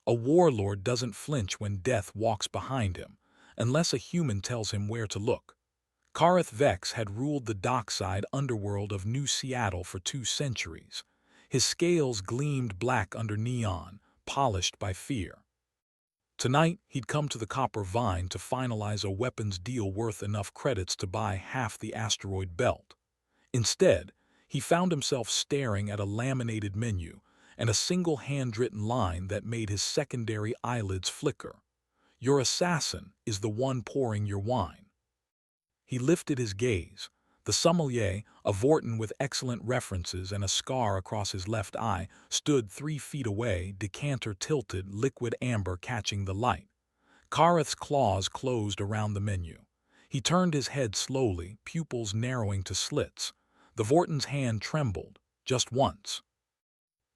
A warlord doesn't flinch when death walks behind him, unless a human tells him where to look. Karreth Vex had ruled the dockside underworld of New Seattle for 2 centuries. His scales gleamed black under neon, polished by fear. Tonight, he'd come to the Copper Vine to finalize a weapons deal worth enough credits to buy half the asteroid belt. Instead, he found himself staring at a laminated menu and a single handwritten line that made his secondary eyelids flicker. "Your assassin is the one pouring your wine." He lifted his gaze. The sommelier, a Vorton with excellent references and a scar across his left eye, stood 3 feet away, decanter tilted, liquid amber catching the light. Karreth's claws closed around the menu. He turned his head slowly, pupils narrowing to slits. The Vorton's hand trembled, just once.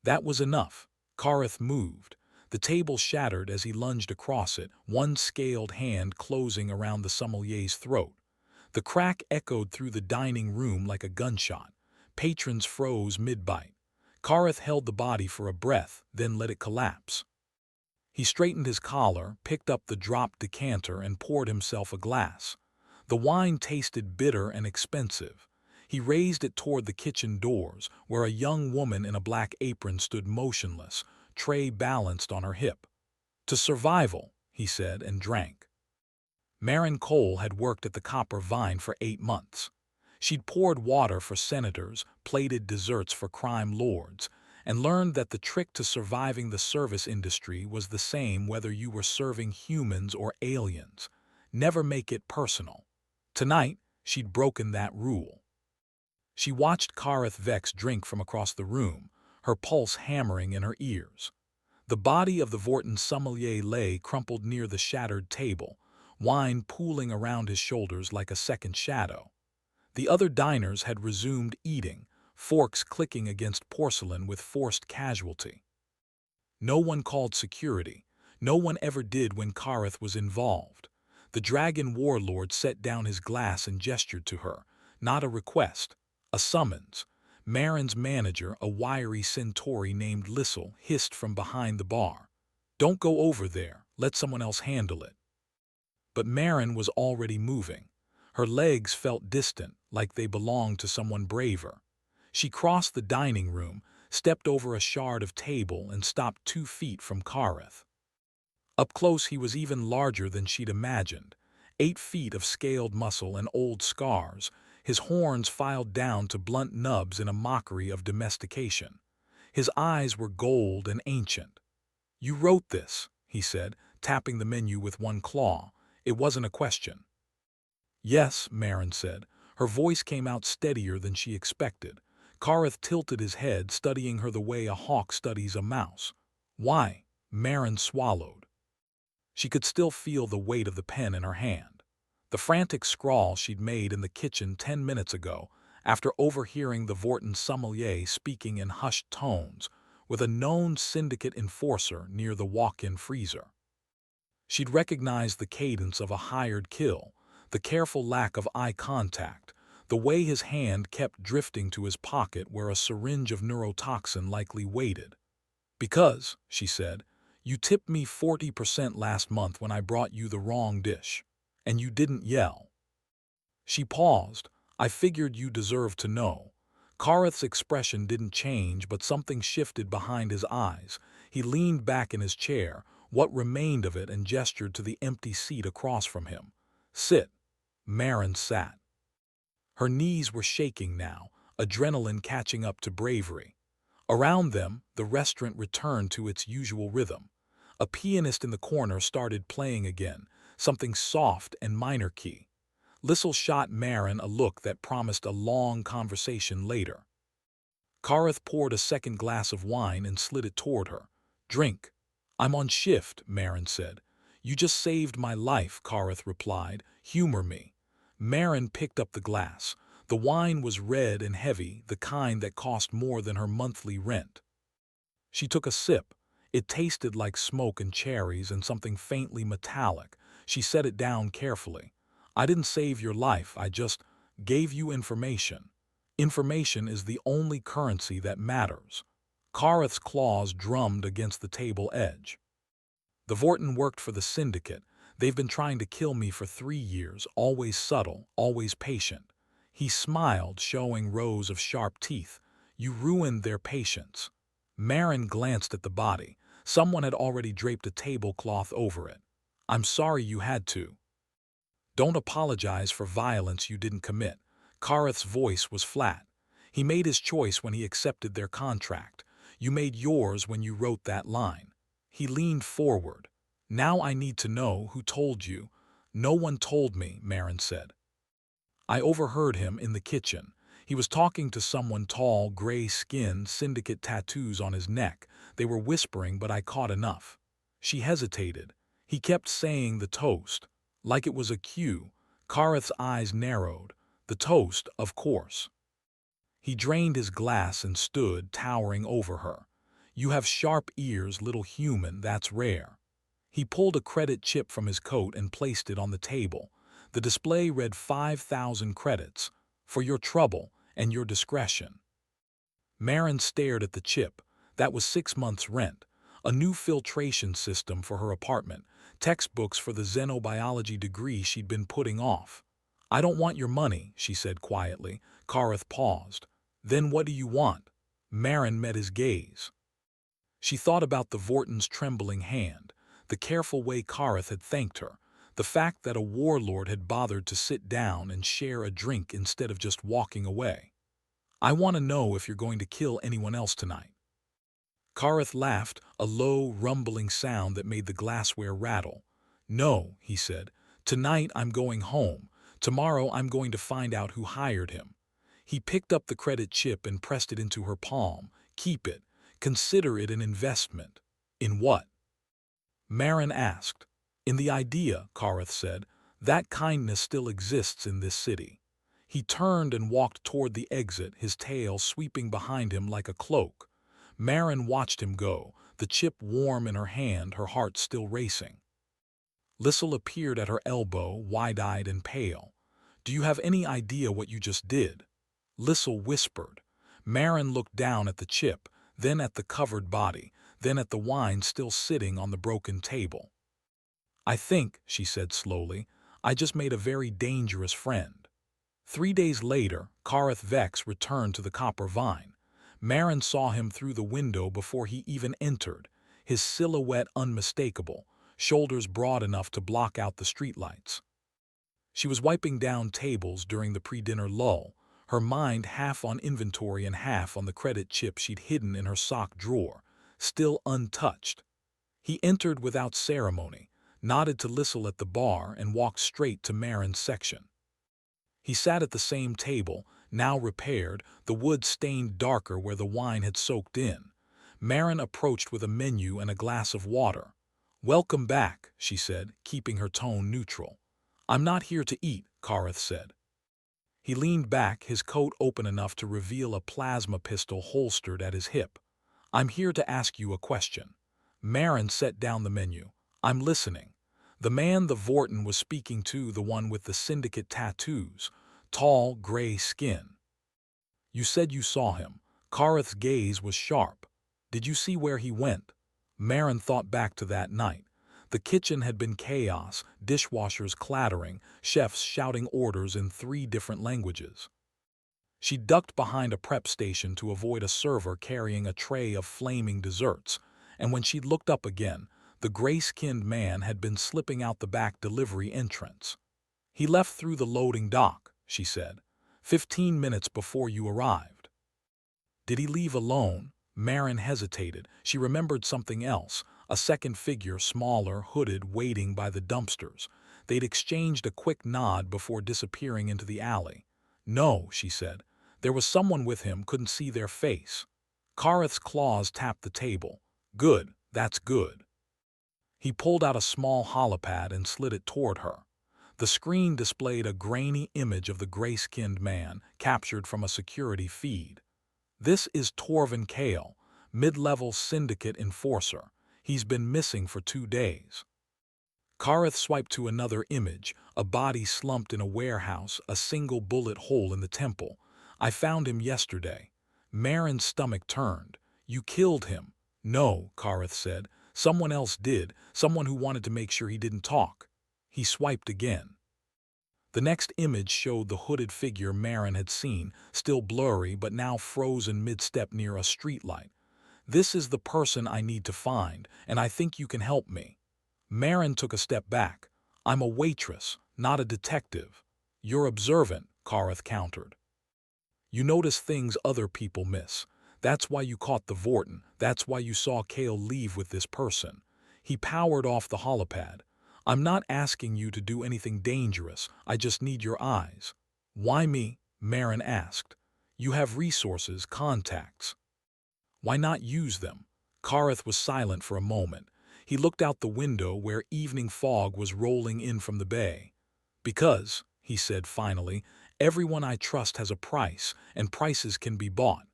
That was enough. Karreth moved. The table shattered as he lunged across it, one scaled hand closing around the sommelier's throat. The crack echoed through the dining room like a gunshot. Patrons froze mid-bite. Karreth held the body for a breath, then let it collapse. He straightened his collar, picked up the dropped decanter, and poured himself a glass. The wine tasted bitter and expensive. He raised it toward the kitchen doors, where a young woman in a black apron stood motionless, tray balanced on her hip. "To survival," he said, and drank. Maren Cole had worked at the Copper Vine for 8 months. She'd poured water for senators, plated desserts for crime lords, and learned that the trick to surviving the service industry was the same whether you were serving humans or aliens. Never make it personal. Tonight, she'd broken that rule. She watched Karreth Vex drink from across the room, her pulse hammering in her ears. The body of the Vorton sommelier lay crumpled near the shattered table, wine pooling around his shoulders like a second shadow. The other diners had resumed eating, forks clicking against porcelain with forced casualty. No one called security. No one ever did when Karreth was involved. The dragon warlord set down his glass and gestured to her, not a request, a summons. Maren's manager, a wiry centauri named Lissel, hissed from behind the bar. "Don't go over there, let someone else handle it." But Maren was already moving. Her legs felt distant, like they belonged to someone braver. She crossed the dining room, stepped over a shard of table, and stopped 2 feet from Karreth. Up close he was even larger than she'd imagined. 8 feet of scaled muscle and old scars, his horns filed down to blunt nubs in a mockery of domestication. His eyes were gold and ancient. "You wrote this," he said, tapping the menu with one claw. It wasn't a question. "Yes," Maren said. Her voice came out steadier than she expected. Karreth tilted his head, studying her the way a hawk studies a mouse. "Why?" Maren swallowed. She could still feel the weight of the pen in her hand. The frantic scrawl she'd made in the kitchen 10 minutes ago, after overhearing the Vorton sommelier speaking in hushed tones with a known syndicate enforcer near the walk-in freezer. She'd recognized the cadence of a hired kill, the careful lack of eye contact, the way his hand kept drifting to his pocket where a syringe of neurotoxin likely waited. "Because," she said, "you tipped me 40% last month when I brought you the wrong dish. And you didn't yell." She paused. "I figured you deserved to know." Karreth's expression didn't change, but something shifted behind his eyes. He leaned back in his chair, what remained of it, and gestured to the empty seat across from him. "Sit." Maren sat. Her knees were shaking now, adrenaline catching up to bravery. Around them, the restaurant returned to its usual rhythm. A pianist in the corner started playing again, something soft and minor key. Lissel shot Maren a look that promised a long conversation later. Karreth poured a second glass of wine and slid it toward her. "Drink." "I'm on shift," Maren said. "You just saved my life," Karreth replied. "Humor me." Maren picked up the glass. The wine was red and heavy, the kind that cost more than her monthly rent. She took a sip. It tasted like smoke and cherries and something faintly metallic. She set it down carefully. "I didn't save your life, I just gave you information. Information is the only currency that matters." Karreth's claws drummed against the table edge. The Vorton worked for the syndicate. They've been trying to kill me for 3 years, always subtle, always patient. He smiled, showing rows of sharp teeth. You ruined their patience. Maren glanced at the body. Someone had already draped a tablecloth over it. I'm sorry you had to. Don't apologize for violence you didn't commit. Karreth's voice was flat. He made his choice when he accepted their contract. You made yours when you wrote that line. He leaned forward. Now I need to know who told you. No one told me, Maren said. I overheard him in the kitchen. He was talking to someone tall, gray-skinned, syndicate tattoos on his neck. They were whispering, but I caught enough. She hesitated. He kept saying the toast, like it was a cue. Karreth's eyes narrowed. The toast, of course. He drained his glass and stood, towering over her. You have sharp ears, little human, that's rare. He pulled a credit chip from his coat and placed it on the table. The display read 5,000 credits, for your trouble and your discretion. Maren stared at the chip. That was 6 months' rent. A new filtration system for her apartment. Textbooks for the xenobiology degree she'd been putting off. I don't want your money, she said quietly. Karreth paused. Then what do you want? Maren met his gaze. She thought about the Vorton's trembling hand, the careful way Karreth had thanked her, the fact that a warlord had bothered to sit down and share a drink instead of just walking away. I want to know if you're going to kill anyone else tonight. Karreth laughed, a low, rumbling sound that made the glassware rattle. No, he said. Tonight I'm going home. Tomorrow I'm going to find out who hired him. He picked up the credit chip and pressed it into her palm. Keep it. Consider it an investment. In what? Maren asked. In the idea, Karreth said. That kindness still exists in this city. He turned and walked toward the exit, his tail sweeping behind him like a cloak. Maren watched him go, the chip warm in her hand, her heart still racing. Lissel appeared at her elbow, wide-eyed and pale. Do you have any idea what you just did? Lissel whispered. Maren looked down at the chip, then at the covered body, then at the wine still sitting on the broken table. I think, she said slowly, I just made a very dangerous friend. 3 days later, Karreth Vex returned to the copper vine. Maren saw him through the window before he even entered, his silhouette unmistakable, shoulders broad enough to block out the streetlights. She was wiping down tables during the pre-dinner lull, her mind half on inventory and half on the credit chip she'd hidden in her sock drawer, still untouched. He entered without ceremony, nodded to Lissel at the bar, and walked straight to Maren's section. He sat at the same table, now repaired, the wood stained darker where the wine had soaked in. Maren approached with a menu and a glass of water. Welcome back, she said, keeping her tone neutral. I'm not here to eat, Karreth said. He leaned back, his coat open enough to reveal a plasma pistol holstered at his hip. I'm here to ask you a question. Maren set down the menu. I'm listening. The man the Vorton was speaking to, the one with the syndicate tattoos, tall, gray skin. You said you saw him. Karreth's gaze was sharp. Did you see where he went? Maren thought back to that night. The kitchen had been chaos, dishwashers clattering, chefs shouting orders in 3 different languages. She ducked behind a prep station to avoid a server carrying a tray of flaming desserts, and when she looked up again, the gray-skinned man had been slipping out the back delivery entrance. He left through the loading dock, she said, 15 minutes before you arrived. Did he leave alone? Maren hesitated. She remembered something else, a second figure, smaller, hooded, waiting by the dumpsters. They'd exchanged a quick nod before disappearing into the alley. No, she said. There was someone with him, couldn't see their face. Karreth's claws tapped the table. Good, that's good. He pulled out a small holopad and slid it toward her. The screen displayed a grainy image of the gray-skinned man, captured from a security feed. This is Torvin Kale, mid-level syndicate enforcer. He's been missing for 2 days. Karreth swiped to another image, a body slumped in a warehouse, a single bullet hole in the temple. I found him yesterday. Maren's stomach turned. You killed him. No, Karreth said. Someone else did, someone who wanted to make sure he didn't talk. He swiped again. The next image showed the hooded figure Maren had seen, still blurry but now frozen mid-step near a streetlight. "This is the person I need to find, and I think you can help me." Maren took a step back. "I'm a waitress, not a detective." "You're observant," Karreth countered. "You notice things other people miss. That's why you caught the Vorton. That's why you saw Kale leave with this person." He powered off the holopad. "I'm not asking you to do anything dangerous. I just need your eyes." "Why me?" Maren asked. "You have resources, contacts. Why not use them?" Karreth was silent for a moment. He looked out the window where evening fog was rolling in from the bay. "Because," he said finally, "everyone I trust has a price, and prices can be bought."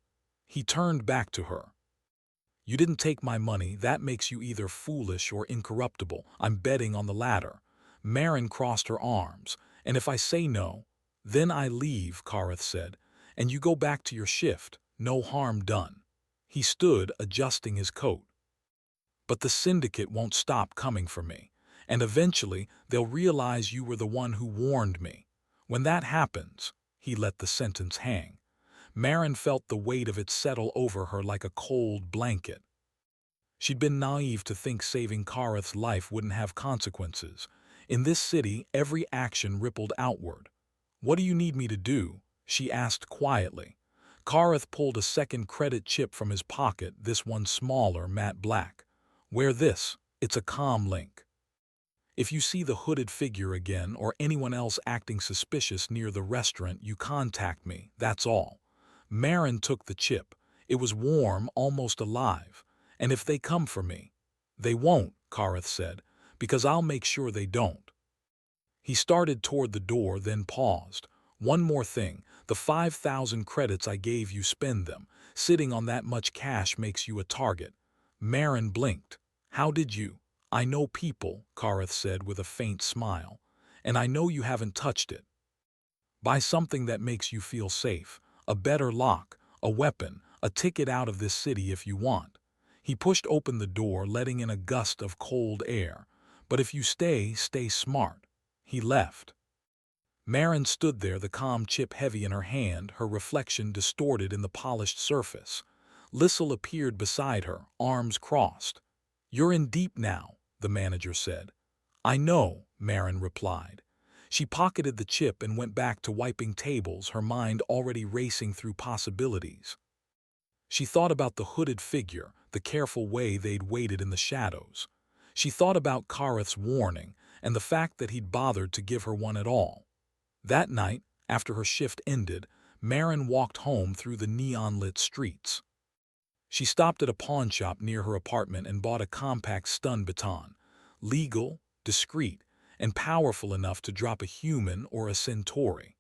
He turned back to her. "You didn't take my money. That makes you either foolish or incorruptible. I'm betting on the latter." Maren crossed her arms. "And if I say no?" "Then I leave," Karreth said, "and you go back to your shift. No harm done." He stood, adjusting his coat. "But the syndicate won't stop coming for me. And eventually, they'll realize you were the one who warned me. When that happens," he let the sentence hang. Maren felt the weight of it settle over her like a cold blanket. She'd been naive to think saving Karreth's life wouldn't have consequences. In this city, every action rippled outward. "What do you need me to do?" she asked quietly. Karreth pulled a second credit chip from his pocket, this one smaller, matte black. "Wear this. It's a comm link. If you see the hooded figure again or anyone else acting suspicious near the restaurant, you contact me, that's all." Maren took the chip. It was warm, almost alive. "And if they come for me?" "They won't," Karreth said, "because I'll make sure they don't." He started toward the door, then paused. "One more thing. The 5,000 credits I gave you, spend them. Sitting on that much cash makes you a target." Maren blinked. "How did you?" "I know people," Karreth said with a faint smile. "And I know you haven't touched it. Buy something that makes you feel safe. A better lock, a weapon, a ticket out of this city if you want." He pushed open the door, letting in a gust of cold air. "But if you stay smart." He left. Maren stood there, the comm chip heavy in her hand, her reflection distorted in the polished surface. Lissel appeared beside her, arms crossed. "You're in deep now," the manager said. "I know," Maren replied. She pocketed the chip and went back to wiping tables, her mind already racing through possibilities. She thought about the hooded figure, the careful way they'd waited in the shadows. She thought about Karreth's warning, and the fact that he'd bothered to give her one at all. That night, after her shift ended, Maren walked home through the neon-lit streets. She stopped at a pawnshop near her apartment and bought a compact stun baton. Legal, discreet, and powerful enough to drop a human or a centauri.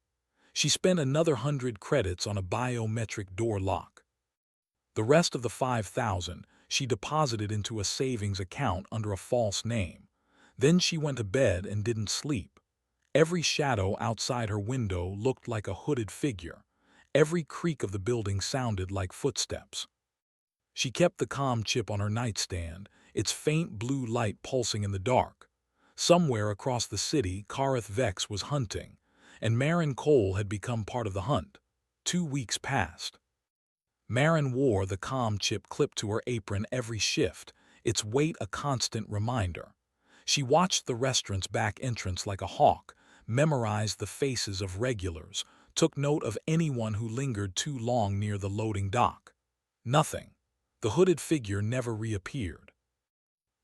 She spent another 100 credits on a biometric door lock. The rest of the 5,000 she deposited into a savings account under a false name. Then she went to bed and didn't sleep. Every shadow outside her window looked like a hooded figure. Every creak of the building sounded like footsteps. She kept the comm chip on her nightstand, its faint blue light pulsing in the dark. Somewhere across the city, Karreth Vex was hunting, and Maren Cole had become part of the hunt. 2 weeks passed. Maren wore the comm chip clipped to her apron every shift, its weight a constant reminder. She watched the restaurant's back entrance like a hawk, memorized the faces of regulars, took note of anyone who lingered too long near the loading dock. Nothing. The hooded figure never reappeared.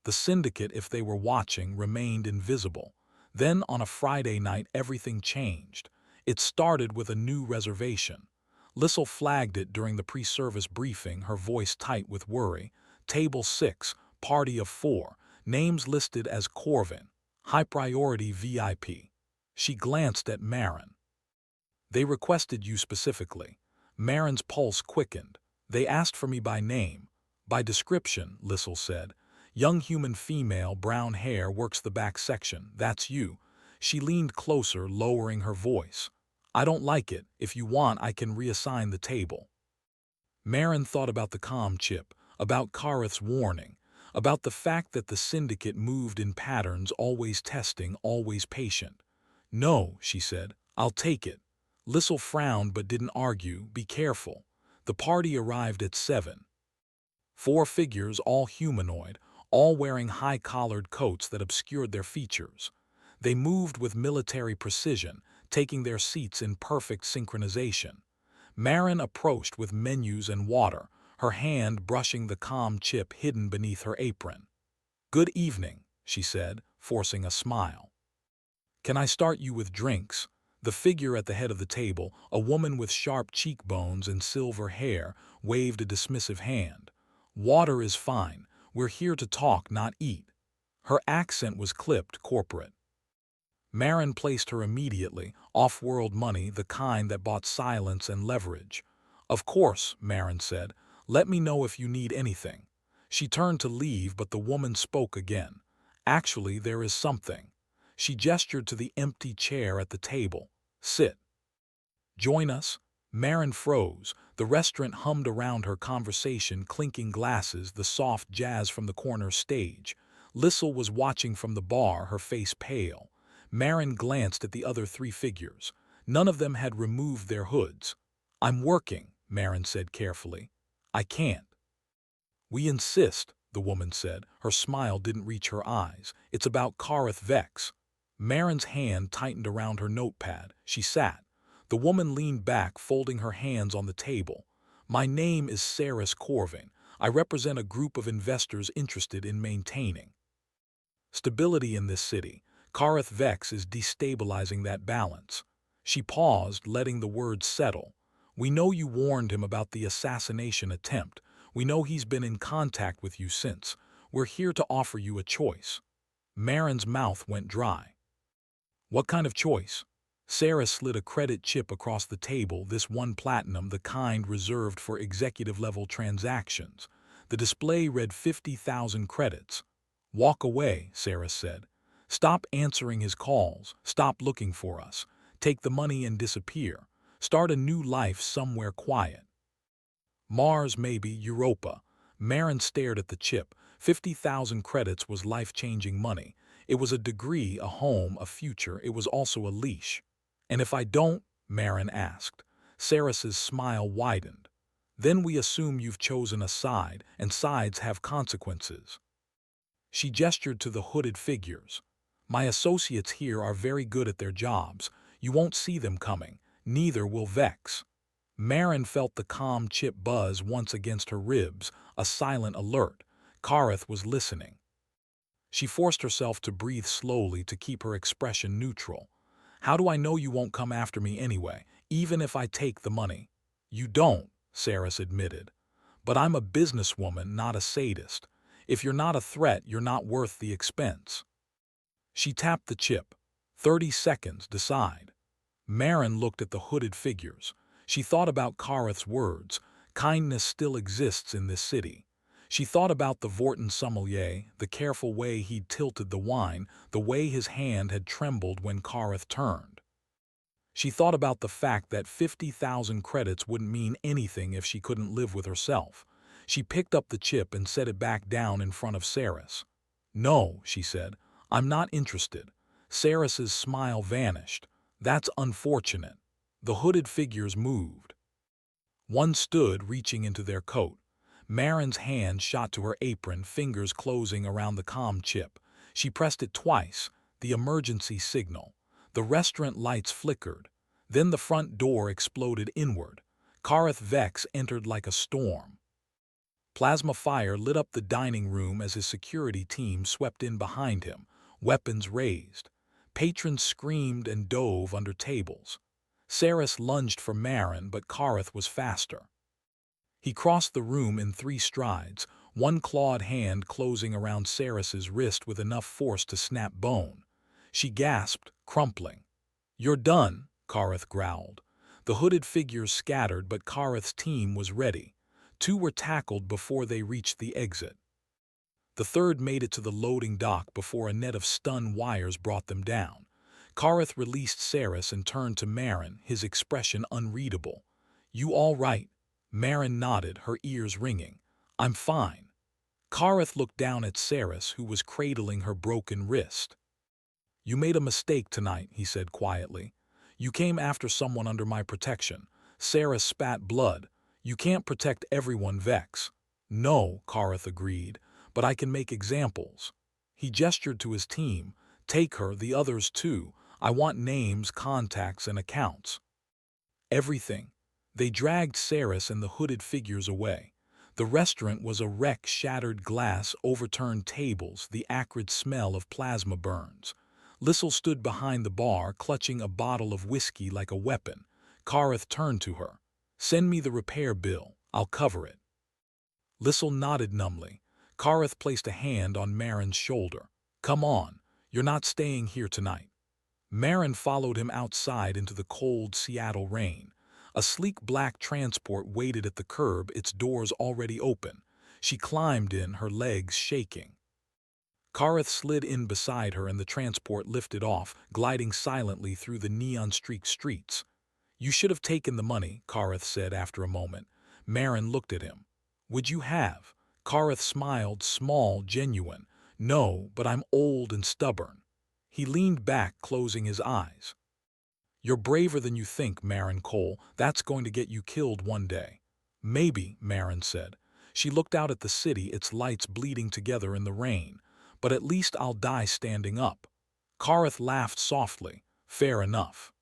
The syndicate, if they were watching, remained invisible. Then on a Friday night everything changed. It started with a new reservation. Lissel flagged it during the pre-service briefing, her voice tight with worry. "Table 6, party of 4, names listed as Corvin, high priority VIP." She glanced at Maren. "They requested you specifically." Maren's pulse quickened. "They asked for me by name." "By description," Lissel said. "Young human female, brown hair, works the back section. That's you." She leaned closer, lowering her voice. "I don't like it. If you want, I can reassign the table." Maren thought about the comm chip, about Karreth's warning, About the fact that the syndicate moved in patterns, always testing, always patient. "No," she said, "I'll take it." Lissel frowned but didn't argue. "Be careful." The party arrived at 7. 4 figures, all humanoid, all wearing high-collared coats that obscured their features. They moved with military precision, taking their seats in perfect synchronization. Maren approached with menus and water, her hand brushing the calm chip hidden beneath her apron. "Good evening," she said, forcing a smile. "Can I start you with drinks?" The figure at the head of the table, a woman with sharp cheekbones and silver hair, waved a dismissive hand. "Water is fine. We're here to talk, not eat." Her accent was clipped, corporate. Maren placed her immediately, off-world money, the kind that bought silence and leverage. "Of course," Maren said. "Let me know if you need anything." She turned to leave, but the woman spoke again. "Actually, there is something." She gestured to the empty chair at the table. "Sit." "Join us?" Maren froze. The restaurant hummed around her conversation, clinking glasses, the soft jazz from the corner stage. Lissel was watching from the bar, her face pale. Maren glanced at the other 3 figures. None of them had removed their hoods. "I'm working," Maren said carefully. "I can't." "We insist," the woman said. Her smile didn't reach her eyes. "It's about Karreth Vex." Maren's hand tightened around her notepad. She sat. The woman leaned back, folding her hands on the table. "My name is Saris Corvin. I represent a group of investors interested in maintaining stability in this city. Karreth Vex is destabilizing that balance." She paused, letting the words settle. "We know you warned him about the assassination attempt. We know he's been in contact with you since. We're here to offer you a choice." Maren's mouth went dry. "What kind of choice?" Sarah slid a credit chip across the table, this one platinum, the kind reserved for executive-level transactions. The display read 50,000 credits. "Walk away," Sarah said. "Stop answering his calls. Stop looking for us. Take the money and disappear. Start a new life somewhere quiet. Mars, maybe, Europa." Maren stared at the chip. 50,000 credits was life-changing money. It was a degree, a home, a future. It was also a leash. "And if I don't?" Maren asked. Sarah's smile widened. "Then we assume you've chosen a side, and sides have consequences." She gestured to the hooded figures. "My associates here are very good at their jobs. You won't see them coming. Neither will Vex." Maren felt the calm chip buzz once against her ribs, a silent alert. Karreth was listening. She forced herself to breathe slowly to keep her expression neutral. "How do I know you won't come after me anyway, even if I take the money?" "You don't," Saris admitted. "But I'm a businesswoman, not a sadist. If you're not a threat, you're not worth the expense." She tapped the chip. 30 seconds, decide." Maren looked at the hooded figures. She thought about Karreth's words. Kindness still exists in this city. She thought about the Vorton sommelier, the careful way he'd tilted the wine, the way his hand had trembled when Karreth turned. She thought about the fact that 50,000 credits wouldn't mean anything if she couldn't live with herself. She picked up the chip and set it back down in front of Saris. "No," she said, "I'm not interested." Saris's smile vanished. "That's unfortunate." The hooded figures moved. One stood, reaching into their coat. Maren's hand shot to her apron, fingers closing around the comm chip. She pressed it twice, the emergency signal. The restaurant lights flickered. Then the front door exploded inward. Karreth Vex entered like a storm. Plasma fire lit up the dining room as his security team swept in behind him, weapons raised. Patrons screamed and dove under tables. Saris lunged for Maren, but Karreth was faster. He crossed the room in 3 strides, one clawed hand closing around Saris's wrist with enough force to snap bone. She gasped, crumpling. "You're done," Karreth growled. The hooded figures scattered, but Karreth's team was ready. 2 were tackled before they reached the exit. The third made it to the loading dock before a net of stun wires brought them down. Karreth released Saris and turned to Maren, his expression unreadable. "You all right?" Maren nodded, her ears ringing. "I'm fine." Karreth looked down at Saris, who was cradling her broken wrist. "You made a mistake tonight," he said quietly. "You came after someone under my protection." Saris spat blood. "You can't protect everyone, Vex." "No," Karreth agreed, "but I can make examples." He gestured to his team. "Take her, the others too. I want names, contacts, and accounts. Everything." They dragged Saris and the hooded figures away. The restaurant was a wreck: shattered glass, overturned tables, the acrid smell of plasma burns. Lissel stood behind the bar, clutching a bottle of whiskey like a weapon. Karreth turned to her. "Send me the repair bill. I'll cover it." Lissel nodded numbly. Karreth placed a hand on Maren's shoulder. "Come on. You're not staying here tonight." Maren followed him outside into the cold Seattle rain. A sleek black transport waited at the curb, its doors already open. She climbed in, her legs shaking. Karreth slid in beside her and the transport lifted off, gliding silently through the neon-streaked streets. "You should have taken the money," Karreth said after a moment. Maren looked at him. "Would you have?" Karreth smiled, small, genuine. "No, but I'm old and stubborn." He leaned back, closing his eyes. "You're braver than you think, Maren Cole. That's going to get you killed one day." "Maybe," Maren said. She looked out at the city, its lights bleeding together in the rain. "But at least I'll die standing up." Karreth laughed softly. "Fair enough."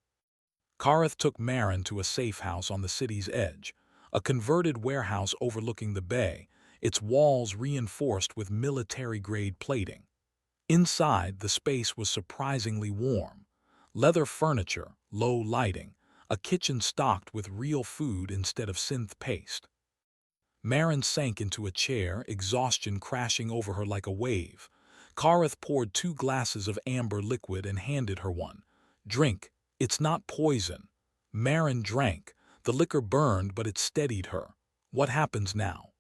Karreth took Maren to a safe house on the city's edge, a converted warehouse overlooking the bay, its walls reinforced with military-grade plating. Inside, the space was surprisingly warm. Leather furniture, low lighting, a kitchen stocked with real food instead of synth paste. Maren sank into a chair, exhaustion crashing over her like a wave. Karreth poured 2 glasses of amber liquid and handed her one. "Drink. It's not poison." Maren drank. The liquor burned, but it steadied her. "What happens now?"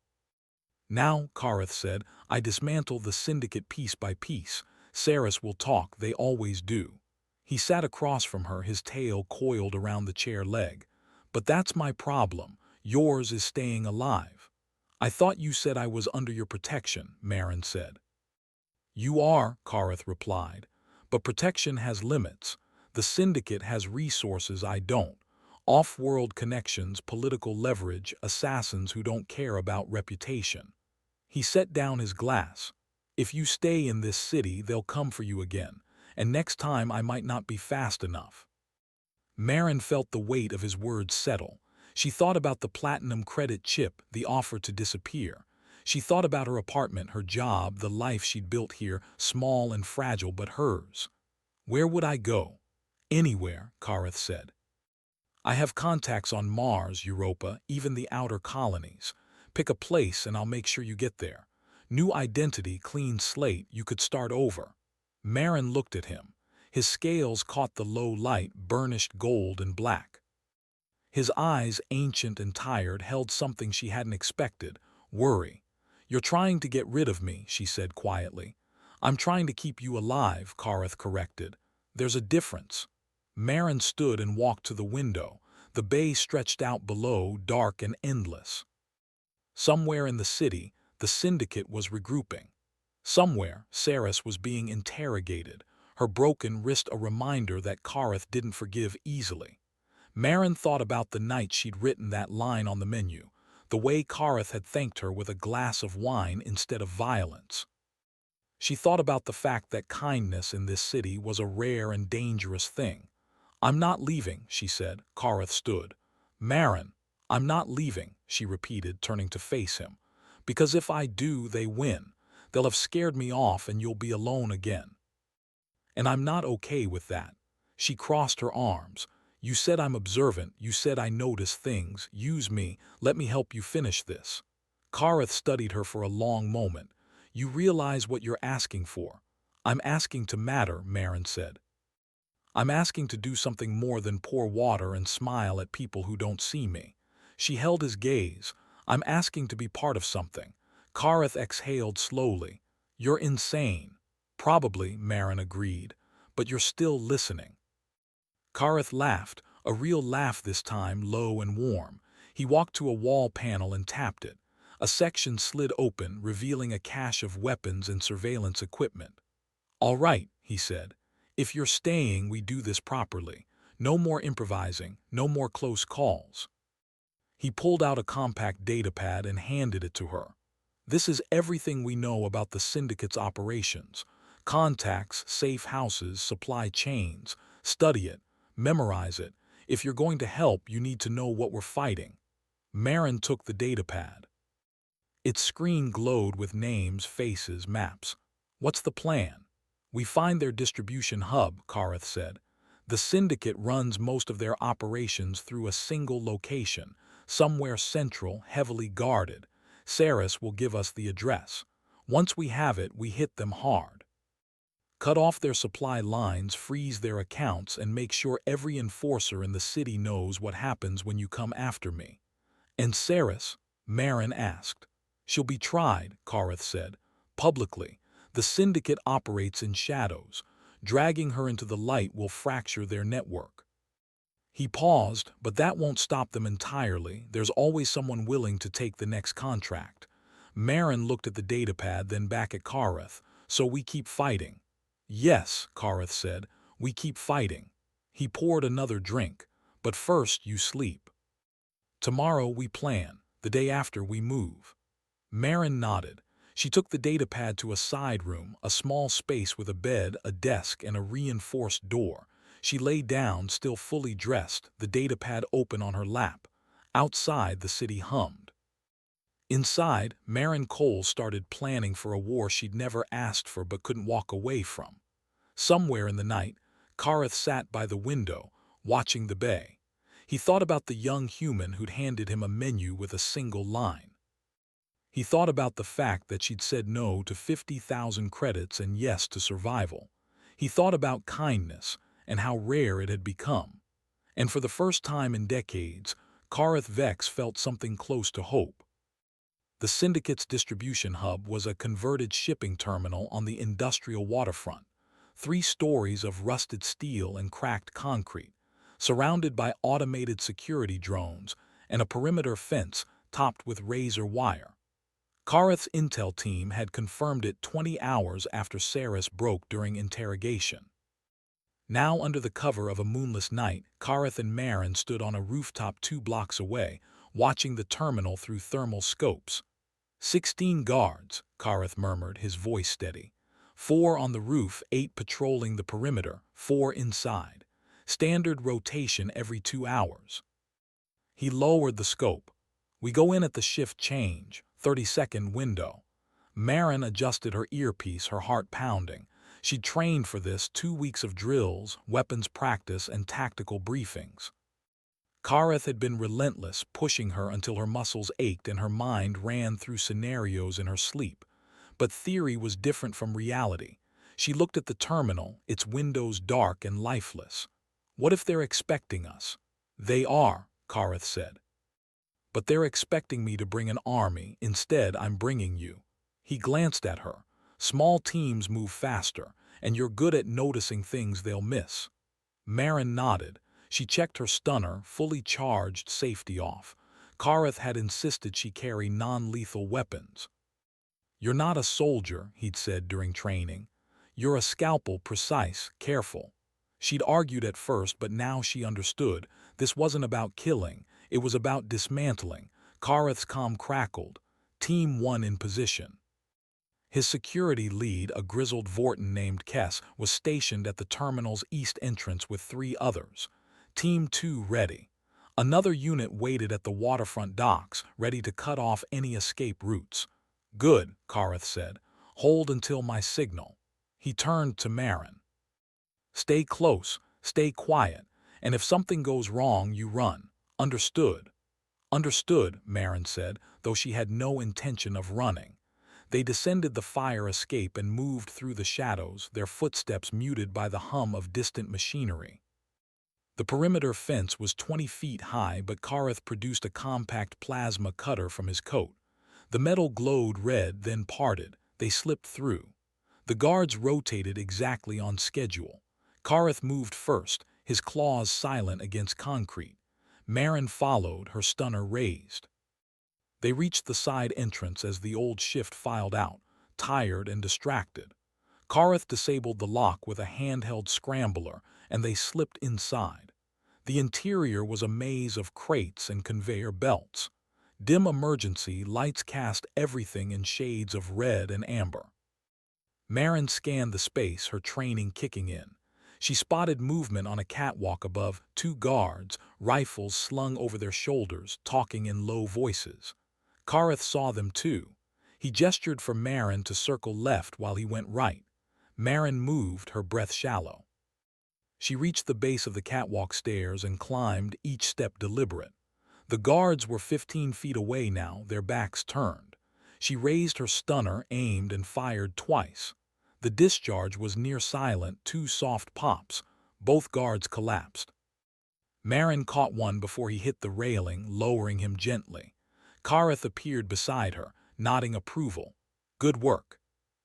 "Now," Karreth said, "I dismantle the syndicate piece by piece. Saris will talk, they always do." He sat across from her, his tail coiled around the chair leg. "But that's my problem. Yours is staying alive." "I thought you said I was under your protection," Maren said. "You are," Karreth replied. "But protection has limits. The syndicate has resources I don't. Off-world connections, political leverage, assassins who don't care about reputation." He set down his glass. "If you stay in this city, they'll come for you again, and next time I might not be fast enough." Maren felt the weight of his words settle. She thought about the platinum credit chip, the offer to disappear. She thought about her apartment, her job, the life she'd built here, small and fragile but hers. "Where would I go?" "Anywhere," Karreth said. "I have contacts on Mars, Europa, even the outer colonies. Pick a place and I'll make sure you get there. New identity, clean slate, you could start over." Maren looked at him. His scales caught the low light, burnished gold and black. His eyes, ancient and tired, held something she hadn't expected: worry. "You're trying to get rid of me," she said quietly. "I'm trying to keep you alive," Karreth corrected. "There's a difference." Maren stood and walked to the window. The bay stretched out below, dark and endless. Somewhere in the city, the syndicate was regrouping. Somewhere, Saris was being interrogated, her broken wrist a reminder that Karreth didn't forgive easily. Maren thought about the night she'd written that line on the menu, the way Karreth had thanked her with a glass of wine instead of violence. She thought about the fact that kindness in this city was a rare and dangerous thing. "I'm not leaving," she said. Karreth stood. "Maren, I'm not leaving," she repeated, turning to face him. "Because if I do, they win. They'll have scared me off and you'll be alone again. And I'm not okay with that." She crossed her arms. "You said I'm observant. You said I notice things. Use me. Let me help you finish this." Karreth studied her for a long moment. "You realize what you're asking for." "I'm asking to matter," Maren said. "I'm asking to do something more than pour water and smile at people who don't see me." She held his gaze. "I'm asking to be part of something." Karreth exhaled slowly. "You're insane." "Probably," Maren agreed, "but you're still listening." Karreth laughed, a real laugh this time, low and warm. He walked to a wall panel and tapped it. A section slid open, revealing a cache of weapons and surveillance equipment. "All right," he said. "If you're staying, we do this properly. No more improvising, no more close calls." He pulled out a compact datapad and handed it to her. "This is everything we know about the syndicate's operations. Contacts, safe houses, supply chains. Study it. Memorize it. If you're going to help, you need to know what we're fighting." Maren took the datapad. Its screen glowed with names, faces, maps. "What's the plan?" "We find their distribution hub," Karreth said. "The syndicate runs most of their operations through a single location, somewhere central, heavily guarded. Saris will give us the address. Once we have it, we hit them hard. Cut off their supply lines, freeze their accounts, and make sure every enforcer in the city knows what happens when you come after me." "And Saris?" Maren asked. "She'll be tried," Karreth said. "Publicly. The syndicate operates in shadows. Dragging her into the light will fracture their network." He paused, "But that won't stop them entirely. There's always someone willing to take the next contract." Maren looked at the datapad, then back at Karreth. "So we keep fighting." "Yes," Karreth said, "we keep fighting." He poured another drink. "But first you sleep. Tomorrow we plan. The day after we move." Maren nodded. She took the datapad to a side room, a small space with a bed, a desk, and a reinforced door. She lay down, still fully dressed, the datapad open on her lap. Outside, the city hummed. Inside, Maren Cole started planning for a war she'd never asked for but couldn't walk away from. Somewhere in the night, Karreth sat by the window, watching the bay. He thought about the young human who'd handed him a menu with a single line. He thought about the fact that she'd said no to 50,000 credits and yes to survival. He thought about kindness and how rare it had become. And for the first time in decades, Karreth Vex felt something close to hope. The syndicate's distribution hub was a converted shipping terminal on the industrial waterfront, 3 stories of rusted steel and cracked concrete, surrounded by automated security drones and a perimeter fence topped with razor wire. Karreth's intel team had confirmed it 20 hours after Saris broke during interrogation. Now, under the cover of a moonless night, Karreth and Maren stood on a rooftop 2 blocks away, watching the terminal through thermal scopes. 16 guards, Karreth murmured, his voice steady. 4 on the roof, 8 patrolling the perimeter, 4 inside. Standard rotation every 2 hours. He lowered the scope. "We go in at the shift change, 30-second window." Maren adjusted her earpiece, her heart pounding. She'd trained for this, 2 weeks of drills, weapons practice, and tactical briefings. Karreth had been relentless, pushing her until her muscles ached and her mind ran through scenarios in her sleep. But theory was different from reality. She looked at the terminal, its windows dark and lifeless. "What if they're expecting us?" "They are," Karreth said. "But they're expecting me to bring an army. Instead, I'm bringing you." He glanced at her. "Small teams move faster, and you're good at noticing things they'll miss." Maren nodded. She checked her stunner, fully charged, safety off. Karreth had insisted she carry non-lethal weapons. "You're not a soldier," he'd said during training. "You're a scalpel, precise, careful." She'd argued at first, but now she understood. This wasn't about killing. It was about dismantling. Karreth's calm crackled. Team 1 in position. His security lead, a grizzled Vorton named Kess, was stationed at the terminal's east entrance with 3 others. Team 2 ready. Another unit waited at the waterfront docks, ready to cut off any escape routes. "Good," Karreth said. "Hold until my signal." He turned to Maren. "Stay close, stay quiet, and if something goes wrong, you run. Understood?" "Understood," Maren said, though she had no intention of running. They descended the fire escape and moved through the shadows, their footsteps muted by the hum of distant machinery. The perimeter fence was 20 feet high, but Karreth produced a compact plasma cutter from his coat. The metal glowed red, then parted. They slipped through. The guards rotated exactly on schedule. Karreth moved first, his claws silent against concrete. Maren followed, her stunner raised. They reached the side entrance as the old shift filed out, tired and distracted. Karreth disabled the lock with a handheld scrambler, and they slipped inside. The interior was a maze of crates and conveyor belts. Dim emergency lights cast everything in shades of red and amber. Maren scanned the space, her training kicking in. She spotted movement on a catwalk above, two guards, rifles slung over their shoulders, talking in low voices. Karreth saw them too. He gestured for Maren to circle left while he went right. Maren moved, her breath shallow. She reached the base of the catwalk stairs and climbed, each step deliberate. The guards were 15 feet away now, their backs turned. She raised her stunner, aimed, and fired twice. The discharge was near silent, two soft pops. Both guards collapsed. Maren caught one before he hit the railing, lowering him gently. Karreth appeared beside her, nodding approval. Good work.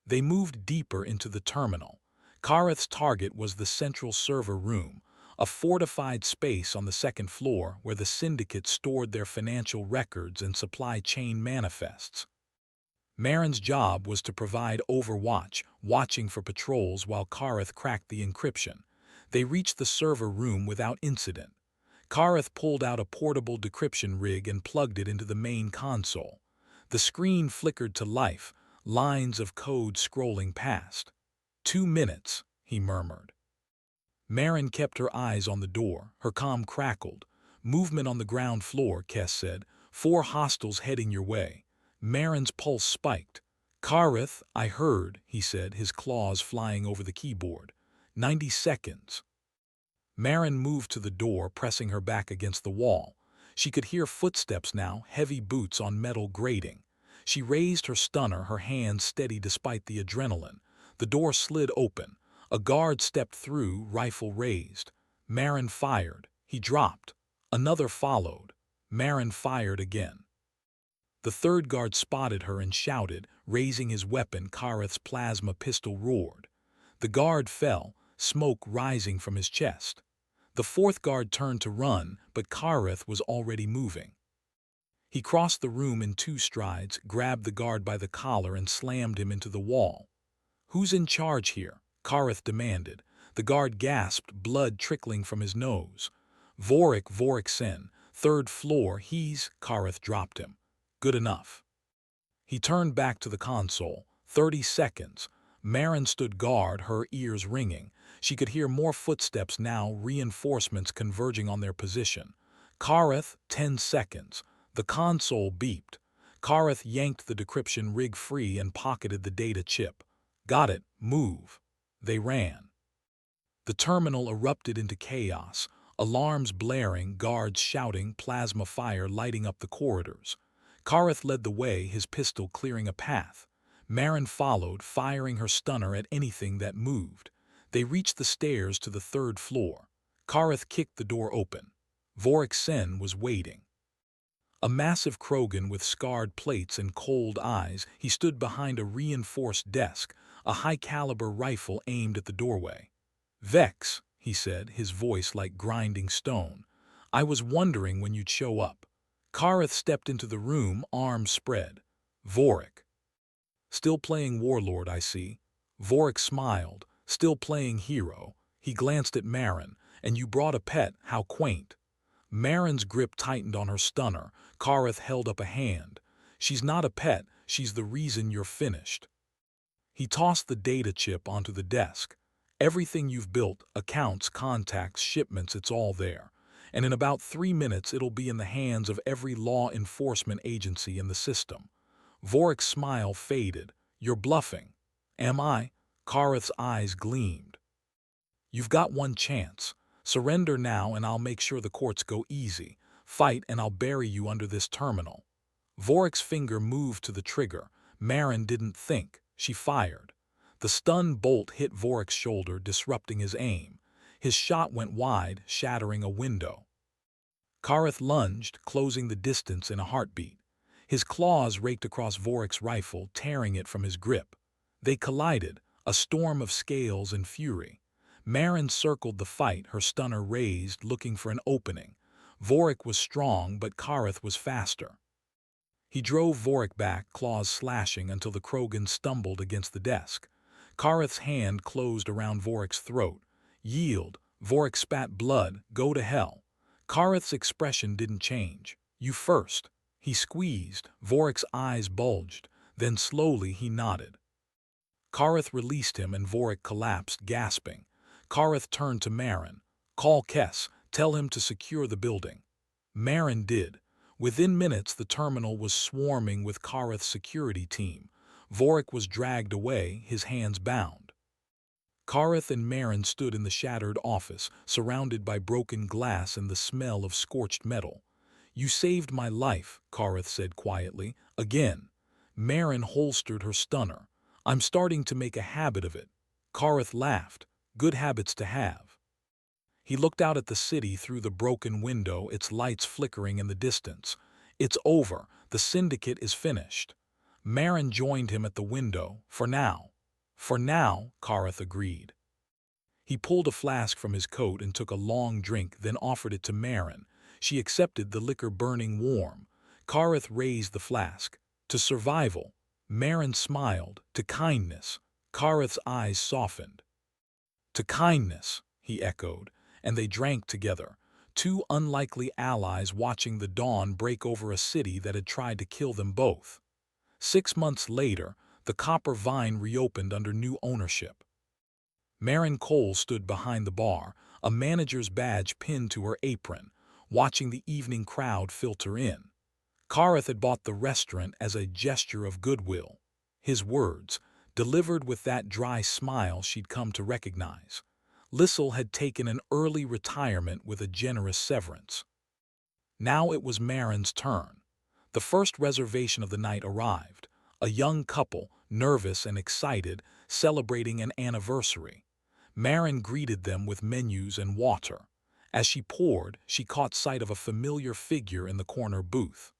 They moved deeper into the terminal. Karreth's target was the central server room, a fortified space on the second floor where the syndicates stored their financial records and supply chain manifests. Maren's job was to provide overwatch, watching for patrols while Karreth cracked the encryption. They reached the server room without incident. Karreth pulled out a portable decryption rig and plugged it into the main console. The screen flickered to life, lines of code scrolling past. 2 minutes, he murmured. Maren kept her eyes on the door, her comm crackled. Movement on the ground floor, Kess said. 4 hostiles heading your way. Maren's pulse spiked. Karreth, I heard, he said, his claws flying over the keyboard. 90 seconds. Maren moved to the door, pressing her back against the wall. She could hear footsteps now, heavy boots on metal grating. She raised her stunner, her hands steady despite the adrenaline. The door slid open. A guard stepped through, rifle raised. Maren fired. He dropped. Another followed. Maren fired again. The third guard spotted her and shouted, raising his weapon. Karreth's plasma pistol roared. The guard fell, smoke rising from his chest. The fourth guard turned to run, but Karreth was already moving. He crossed the room in 2 strides, grabbed the guard by the collar and slammed him into the wall. Who's in charge here? Karreth demanded. The guard gasped, blood trickling from his nose. Voriksen, 3rd floor, Karreth dropped him. Good enough. He turned back to the console. 30 seconds. Maren stood guard, her ears ringing. She could hear more footsteps now, reinforcements converging on their position. Karreth, 10 seconds. The console beeped. Karreth yanked the decryption rig free and pocketed the data chip. Got it, move. They ran. The terminal erupted into chaos, alarms blaring, guards shouting, plasma fire lighting up the corridors. Karreth led the way, his pistol clearing a path. Maren followed, firing her stunner at anything that moved. They reached the stairs to the 3rd floor. Karreth kicked the door open. Voriksen was waiting. A massive Krogan with scarred plates and cold eyes, he stood behind a reinforced desk, a high-caliber rifle aimed at the doorway. Vex, he said, his voice like grinding stone. I was wondering when you'd show up. Karreth stepped into the room, arms spread. Vorik. Still playing warlord, I see. Vorik smiled. Still playing hero. He glanced at Maren. And you brought a pet, how quaint. Maren's grip tightened on her stunner. Karreth held up a hand. She's not a pet, she's the reason you're finished. He tossed the data chip onto the desk. Everything you've built, accounts, contacts, shipments, it's all there. And in about 3 minutes it'll be in the hands of every law enforcement agency in the system. Vorik's smile faded. You're bluffing. Am I? Karreth's eyes gleamed. You've got one chance. Surrender now and I'll make sure the courts go easy. Fight and I'll bury you under this terminal. Vorik's finger moved to the trigger. Maren didn't think. She fired. The stun bolt hit Vorik's shoulder, disrupting his aim. His shot went wide, shattering a window. Karreth lunged, closing the distance in a heartbeat. His claws raked across Vorik's rifle, tearing it from his grip. They collided, a storm of scales and fury. Maren circled the fight, her stunner raised, looking for an opening. Vorik was strong, but Karreth was faster. He drove Vorik back, claws slashing until the Krogan stumbled against the desk. Karreth's hand closed around Vorik's throat. Yield. Vorik spat blood. Go to hell. Karreth's expression didn't change. You first. He squeezed. Vorik's eyes bulged. Then slowly he nodded. Karreth released him and Vorik collapsed, gasping. Karreth turned to Maren. Call Kess. Tell him to secure the building. Maren did. Within minutes the terminal was swarming with Karreth's security team. Vorik was dragged away, his hands bound. Karreth and Maren stood in the shattered office, surrounded by broken glass and the smell of scorched metal. You saved my life, Karreth said quietly. Again. Maren holstered her stunner. I'm starting to make a habit of it. Karreth laughed. Good habits to have. He looked out at the city through the broken window, its lights flickering in the distance. It's over. The syndicate is finished. Maren joined him at the window. For now. For now, Karreth agreed. He pulled a flask from his coat and took a long drink, then offered it to Maren. She accepted, the liquor burning warm. Karreth raised the flask. To survival. Maren smiled. To kindness. Karreth's eyes softened. To kindness, he echoed, and they drank together. Two unlikely allies watching the dawn break over a city that had tried to kill them both. 6 months later, the Copper Vine reopened under new ownership. Maren Cole stood behind the bar, a manager's badge pinned to her apron, watching the evening crowd filter in. Karreth had bought the restaurant as a gesture of goodwill. His words, delivered with that dry smile she'd come to recognize. Lissel had taken an early retirement with a generous severance. Now it was Maren's turn. The first reservation of the night arrived, a young couple, nervous and excited, celebrating an anniversary. Maren greeted them with menus and water. As she poured, she caught sight of a familiar figure in the corner booth.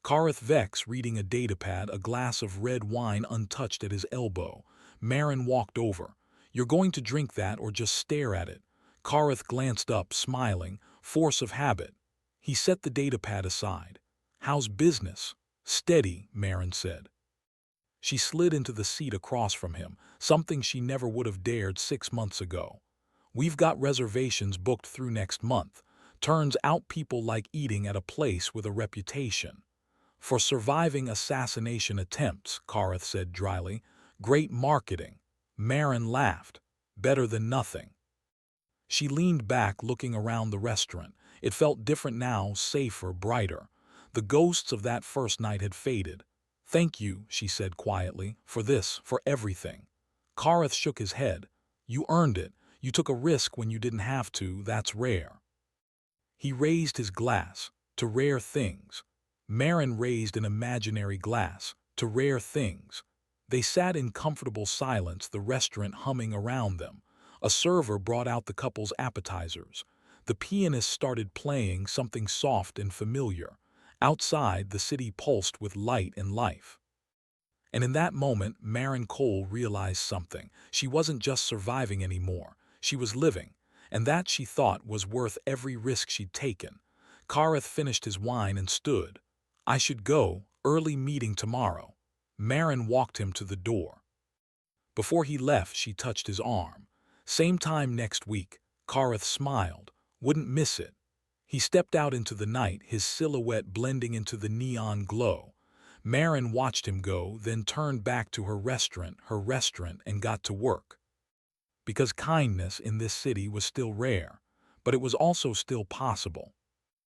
Karreth Vex reading a datapad, a glass of red wine untouched at his elbow. Maren walked over. You're going to drink that or just stare at it? Karreth glanced up, smiling, force of habit. He set the datapad aside. How's business? Steady, Maren said. She slid into the seat across from him, something she never would have dared 6 months ago. We've got reservations booked through next month. Turns out people like eating at a place with a reputation. For surviving assassination attempts, Karreth said dryly. Great marketing. Maren laughed. Better than nothing. She leaned back, looking around the restaurant. It felt different now, safer, brighter. The ghosts of that first night had faded. Thank you, she said quietly, for this, for everything. Karreth shook his head. You earned it. You took a risk when you didn't have to. That's rare. He raised his glass. To rare things. Maren raised an imaginary glass. To rare things. They sat in comfortable silence, the restaurant humming around them. A server brought out the couple's appetizers. The pianist started playing, something soft and familiar. Outside, the city pulsed with light and life. And in that moment, Maren Cole realized something. She wasn't just surviving anymore. She was living. And that, she thought, was worth every risk she'd taken. Karreth finished his wine and stood. I should go. Early meeting tomorrow. Maren walked him to the door. Before he left, she touched his arm. Same time next week. Karreth smiled. Wouldn't miss it. He stepped out into the night, his silhouette blending into the neon glow. Maren watched him go, then turned back to her restaurant, and got to work. Because kindness in this city was still rare, but it was also still possible.